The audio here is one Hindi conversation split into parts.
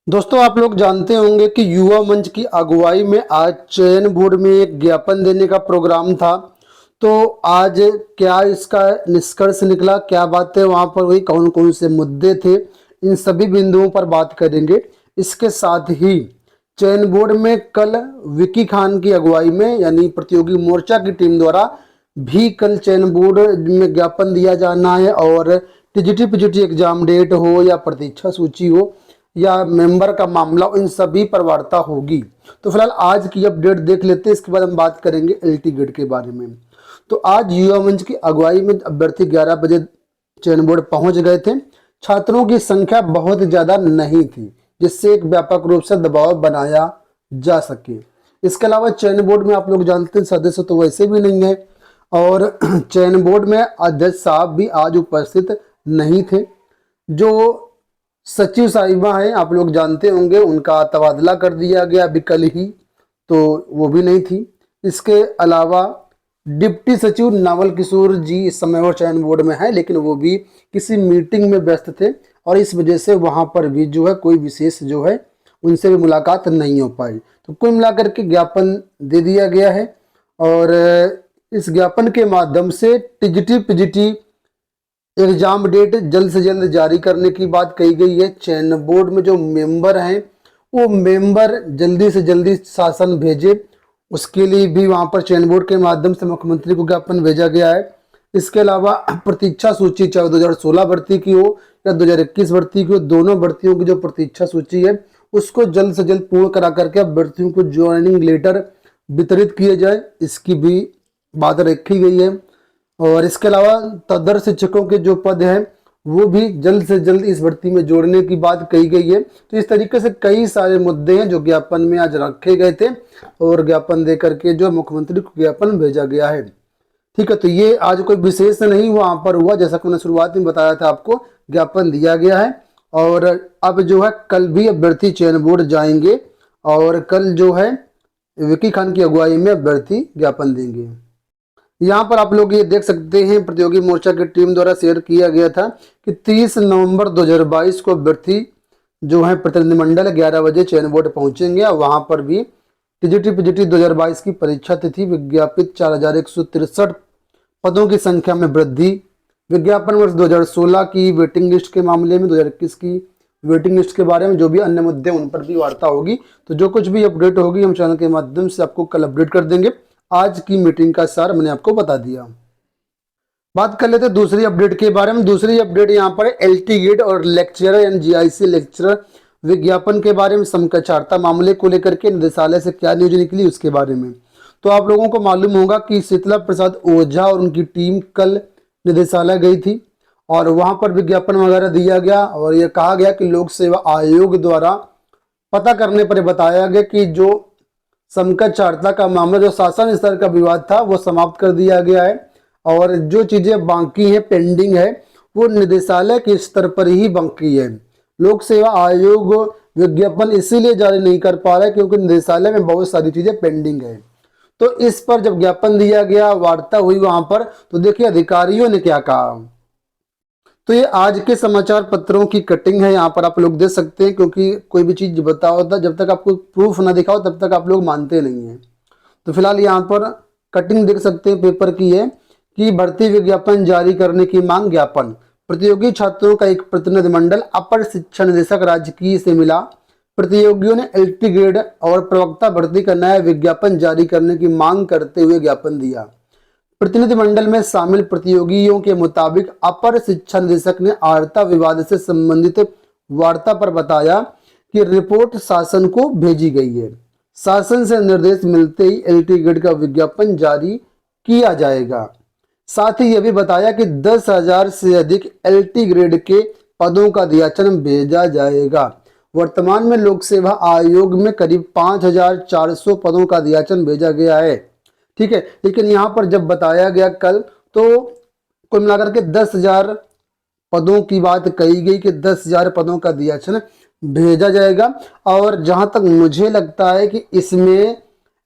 दोस्तों, आप लोग जानते होंगे कि युवा मंच की अगुवाई में आज चयन बोर्ड में एक ज्ञापन देने का प्रोग्राम था। तो आज क्या इसका निष्कर्ष निकला, क्या बातें वहां पर हुई, कौन कौन से मुद्दे थे, इन सभी बिंदुओं पर बात करेंगे। इसके साथ ही चयन बोर्ड में कल विकी खान की अगुवाई में यानी प्रतियोगी मोर्चा की टीम द्वारा भी कल चयन बोर्ड में ज्ञापन दिया जाना है। और टीजीटी पीजीटी एग्जाम डेट हो या प्रतीक्षा सूची हो या मेंबर का मामला, इन सभी पर वार्ता होगी। तो फिलहाल आज की अपडेट देख लेते हैं, इसके बाद हम बात करेंगे एलटी गेट के बारे में। तो आज युवा मंच की अगुवाई में अभ्यर्थी 11 बजे चयन बोर्ड पहुंच गए थे। छात्रों की संख्या बहुत ज्यादा नहीं थी, जिससे एक व्यापक रूप से दबाव बनाया जा सके। इसके अलावा चयन बोर्ड में आप लोग जानते हैं सदस्य तो वैसे भी नहीं है, और चयन बोर्ड में अध्यक्ष साहब भी आज उपस्थित नहीं थे। जो सचिव साहिबा हैं आप लोग जानते होंगे, उनका तबादला कर दिया गया अभी कल ही, तो वो भी नहीं थी। इसके अलावा डिप्टी सचिव नावल किशोर जी इस समय और चयन बोर्ड में है, लेकिन वो भी किसी मीटिंग में व्यस्त थे और इस वजह से वहां पर भी जो है कोई विशेष जो है उनसे भी मुलाकात नहीं हो पाई। तो कुल मिलाकर के ज्ञापन दे दिया गया है और इस ज्ञापन के माध्यम से टीजीटी पीजीटी एग्जाम डेट जल्द से जल्द जारी करने की बात कही गई है। चयन बोर्ड में जो मेंबर हैं वो मेंबर जल्दी से जल्दी शासन भेजे, उसके लिए भी वहां पर चयन बोर्ड के माध्यम से मुख्यमंत्री को ज्ञापन भेजा गया है। इसके अलावा प्रतीक्षा सूची चाहे 2016 भर्ती की हो या 2021 भर्ती की हो, दोनों भर्तियों की जो प्रतीक्षा सूची है उसको जल्द से जल्द पूर्ण करा करके अभ्यर्थियों को ज्वाइनिंग लेटर वितरित किए जाए, इसकी भी बात रखी गई है। और इसके अलावा तदर शिक्षकों के जो पद हैं वो भी जल्द से जल्द इस भर्ती में जोड़ने की बात कही गई है। तो इस तरीके से कई सारे मुद्दे हैं जो ज्ञापन में आज रखे गए थे और ज्ञापन दे करके जो मुख्यमंत्री को ज्ञापन भेजा गया है। ठीक है, तो ये आज कोई विशेष नहीं वहां पर हुआ, जैसा कि मैंने शुरुआत में बताया था आपको, ज्ञापन दिया गया है। और अब जो है कल भी अभ्यर्थी चयन बोर्ड जाएंगे और कल जो है विकी खान की अगुवाई में अभ्यर्थी ज्ञापन देंगे। यहाँ पर आप लोग ये देख सकते हैं प्रतियोगी मोर्चा की टीम द्वारा शेयर किया गया था कि 30 नवंबर 2022 को अभ्यर्थी जो है प्रतिनिधिमंडल 11 बजे चयन बोर्ड पहुंचेंगे और वहां पर भी टीजीटी पीजीटी 2022 की परीक्षा तिथि विज्ञापित 4163 पदों की संख्या में वृद्धि, विज्ञापन वर्ष 2016 की वेटिंग लिस्ट के मामले में 2021 की वेटिंग लिस्ट के बारे में जो भी अन्य मुद्दे उन पर भी वार्ता होगी। तो जो कुछ भी अपडेट होगी हम चैनल के माध्यम से आपको कल अपडेट कर देंगे। आज की मीटिंग का सार मैंने आपको बता दिया। बात कर लेते हैं दूसरी अपडेट के बारे में। दूसरी अपडेट यहाँ पर एलटी गेट और लेक्चरर एंड जीआईसी लेक्चरर विज्ञापन के बारे में समकक्षार्हता मामले को लेकर के निदेशालय से क्या न्यूज निकली उसके बारे में। तो आप लोगों को मालूम होगा कि शीतला प्रसाद ओझा और उनकी टीम कल निदेशालय गई थी और वहां पर विज्ञापन वगैरह दिया गया और यह कहा गया कि लोक सेवा आयोग द्वारा पता करने पर बताया गया कि जो समकक्षार्हता का मामला, जो शासन स्तर का विवाद था, वो समाप्त कर दिया गया है और जो चीजें बाकी हैं, पेंडिंग है, वो निदेशालय के स्तर पर ही बाकी है। लोक सेवा आयोग विज्ञापन इसीलिए जारी नहीं कर पा रहा है क्योंकि निदेशालय में बहुत सारी चीजें पेंडिंग है। तो इस पर जब ज्ञापन दिया गया, वार्ता हुई वहां पर, तो देखिए अधिकारियों ने क्या कहा। तो ये आज के समाचार पत्रों की कटिंग है, यहाँ पर आप लोग देख सकते हैं, क्योंकि कोई भी चीज बताओ होता जब तक आपको प्रूफ ना दिखाओ तब तक आप लोग मानते नहीं हैं। तो फिलहाल यहाँ पर कटिंग देख सकते हैं पेपर की है कि भर्ती विज्ञापन जारी करने की मांग ज्ञापन, प्रतियोगी छात्रों का एक प्रतिनिधिमंडल अपर शिक्षा निदेशक राजकीय से मिला। प्रतियोगियों ने एलटी ग्रेड और प्रवक्ता भर्ती का नया विज्ञापन जारी करने की मांग करते हुए ज्ञापन दिया। प्रतिनिधिमंडल में शामिल प्रतियोगियों के मुताबिक अपर शिक्षा निदेशक ने आर्ता विवाद से संबंधित वार्ता पर बताया कि रिपोर्ट शासन को भेजी गई है। शासन से निर्देश मिलते ही एलटी ग्रेड का विज्ञापन जारी किया जाएगा। साथ ही यह भी बताया कि 10,000 से अधिक एलटी ग्रेड के पदों का दियाचन भेजा जाएगा। वर्तमान में लोक सेवा आयोग में करीब 5,400 पदों का दियाचन भेजा गया है। ठीक है, लेकिन यहाँ पर जब बताया गया कल, तो कुल मिलाकर के 10,000 पदों की बात कही गई कि 10,000 पदों का दियाचन भेजा जाएगा। और जहां तक मुझे लगता है कि इसमें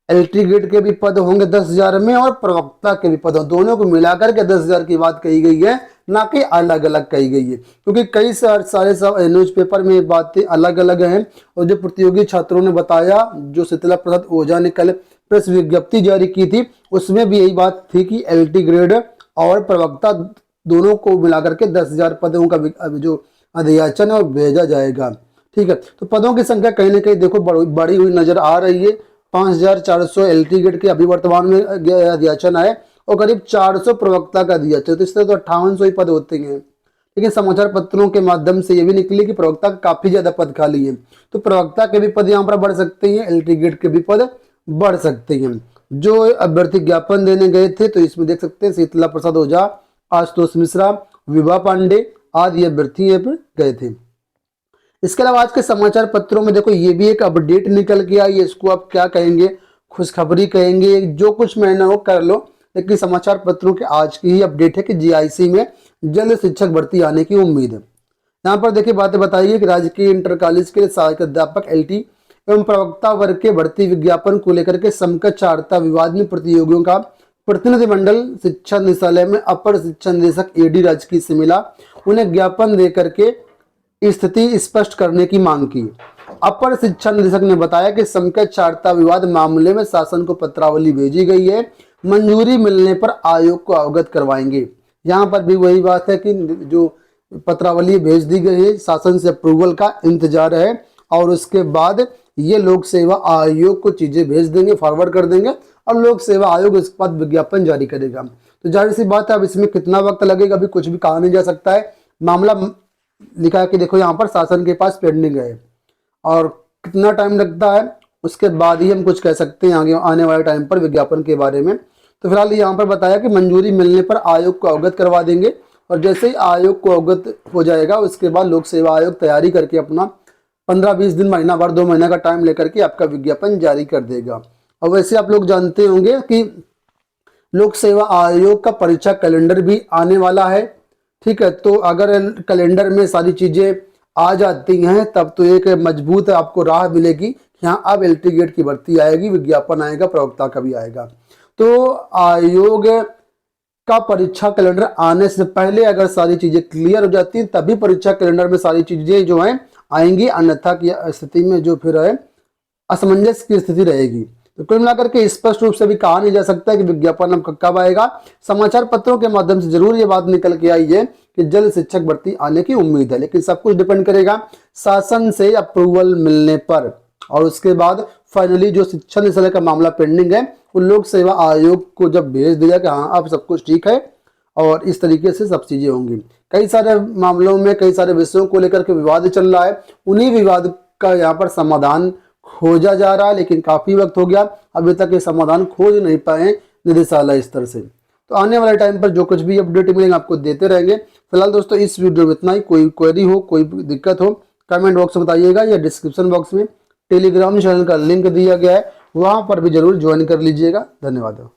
एलटी ग्रेड के भी पद होंगे 10,000 में और प्रवक्ता के भी पद, दोनों को मिलाकर के 10,000 की बात कही गई है। ना कि अलग अलग कही गई है, क्योंकि कई सारे सब न्यूज़पेपर में ये बातें अलग अलग हैं। और जो प्रतियोगी छात्रों ने बताया, जो शीतला प्रसाद ओझा ने कल प्रेस विज्ञप्ति जारी की थी, उसमें भी यही बात थी कि एलटी ग्रेड और प्रवक्ता दोनों को मिलाकर के 10,000 पदों का जो अधियाचन है वो भेजा जाएगा। ठीक है, तो पदों की संख्या कहीं ना कहीं देखो बढ़ी हुई नजर आ रही है। 5,400 एलटी ग्रेड के अभी वर्तमान में अधियाचन आए और करीब 400 प्रवक्ता का अधियाचन, तो इस तरह तो 5800 ही पद होते हैं। लेकिन समाचार पत्रों के माध्यम से ये भी निकले कि प्रवक्ता का काफी ज्यादा पद खाली है, तो प्रवक्ता के भी पद यहाँ पर बढ़ सकते हैं, एलटी ग्रेड के भी पद बढ़ सकते हैं। जो अभ्यर्थी ज्ञापन देने गए थे, तो इसमें देख सकते हैं शीतला प्रसाद ओझा, आशुतोष मिश्रा, विभा पांडे आदि अभ्यर्थी यहाँ पर गए थे। इसके अलावा आज के समाचार पत्रों में देखो ये भी एक अपडेट निकल के आई है, इसको आप क्या कहेंगे, खुशखबरी कहेंगे, जो कुछ मैंने वो कर लो, लेकिन समाचार पत्रों के आज की ही अपडेट है कि जीआईसी में जल्द शिक्षक भर्ती आने की उम्मीद है। यहाँ पर देखिए बातें बताई है कि राजकीय इंटर कॉलेज के सहायक अध्यापक एलटी एवं प्रवक्ता वर्ग के भर्ती विज्ञापन को लेकर के समकक्षार्हता विवाद में प्रतियोगियों का प्रतिनिधिमंडल शिक्षा निदेशालय में अपर शिक्षा निदेशक एडी राजकीय से मिला, उन्हें ज्ञापन देकर के स्थिति स्पष्ट करने की मांग की। अपर शिक्षा निदेशक ने बताया कि समकक्षार्हता विवाद मामले में शासन को पत्रावली भेजी गई है, मंजूरी मिलने पर आयोग को अवगत करवाएंगे। यहाँ पर भी वही बात है कि जो पत्रावली भेज दी गई है, शासन से अप्रूवल का इंतजार है और उसके बाद ये लोक सेवा आयोग को चीजें भेज देंगे, फॉरवर्ड कर देंगे और लोक सेवा आयोग इस पर विज्ञापन जारी करेगा। तो जाहिर सी बात है, अब इसमें कितना वक्त लगेगा अभी कुछ भी कहा नहीं जा सकता है। मामला लिखा है कि देखो यहाँ पर शासन के पास पेंडिंग है और कितना टाइम लगता है उसके बाद ही हम कुछ कह सकते हैं आगे आने वाले टाइम पर विज्ञापन के बारे में। तो फिलहाल यहाँ पर बताया कि मंजूरी मिलने पर आयोग को अवगत करवा देंगे और जैसे ही आयोग को अवगत हो जाएगा उसके बाद लोक सेवा आयोग तैयारी करके अपना 15-20 दिन, महीना भर, 2 महीने का टाइम लेकर के आपका विज्ञापन जारी कर देगा। और वैसे आप लोग जानते होंगे कि लोक सेवा आयोग का परीक्षा कैलेंडर भी आने वाला है। ठीक है, तो अगर कैलेंडर में सारी चीजें आ जाती हैं तब तो एक मजबूत आपको राह मिलेगी कि हाँ अब एलटी ग्रेड की भर्ती आएगी, विज्ञापन आएगा, प्रवक्ता का भी आएगा। तो आयोग का परीक्षा कैलेंडर आने से पहले अगर सारी चीजें क्लियर हो जाती हैं तभी परीक्षा कैलेंडर में सारी चीजें जो हैं आएंगी, अन्यथा की स्थिति में जो फिर है असमंजस की स्थिति रहेगी। तो कुल मिलाकर के स्पष्ट रूप से भी कहा नहीं जा सकता कि विज्ञापन अब कब आएगा। समाचार पत्रों के माध्यम से जरूर ये बात निकल के आई है कि जल्द शिक्षक भर्ती आने की उम्मीद है, लेकिन सब कुछ डिपेंड करेगा शासन से अप्रूवल मिलने पर। और उसके बाद फाइनली जो शिक्षा निदेशालय का मामला पेंडिंग है वो लोक सेवा आयोग को जब भेज दिया कि हाँ अब सब कुछ ठीक है और इस तरीके से सब चीजें होंगी। कई सारे मामलों में कई सारे विषयों को लेकर के विवाद चल रहा है, उन्हीं विवाद का यहाँ पर समाधान खोजा जा रहा है, लेकिन काफी वक्त हो गया, अभी तक ये समाधान खोज नहीं पाए निदेशालय स्तर से। तो आने वाले टाइम पर जो कुछ भी अपडेट मिलेंगे आपको देते रहेंगे। फिलहाल दोस्तों इस वीडियो में इतना ही। कोई क्वेरी हो, कोई दिक्कत हो, कमेंट बॉक्स में बताइएगा या डिस्क्रिप्शन बॉक्स में टेलीग्राम चैनल का लिंक दिया गया है, वहां पर भी जरूर ज्वाइन कर लीजिएगा। धन्यवाद।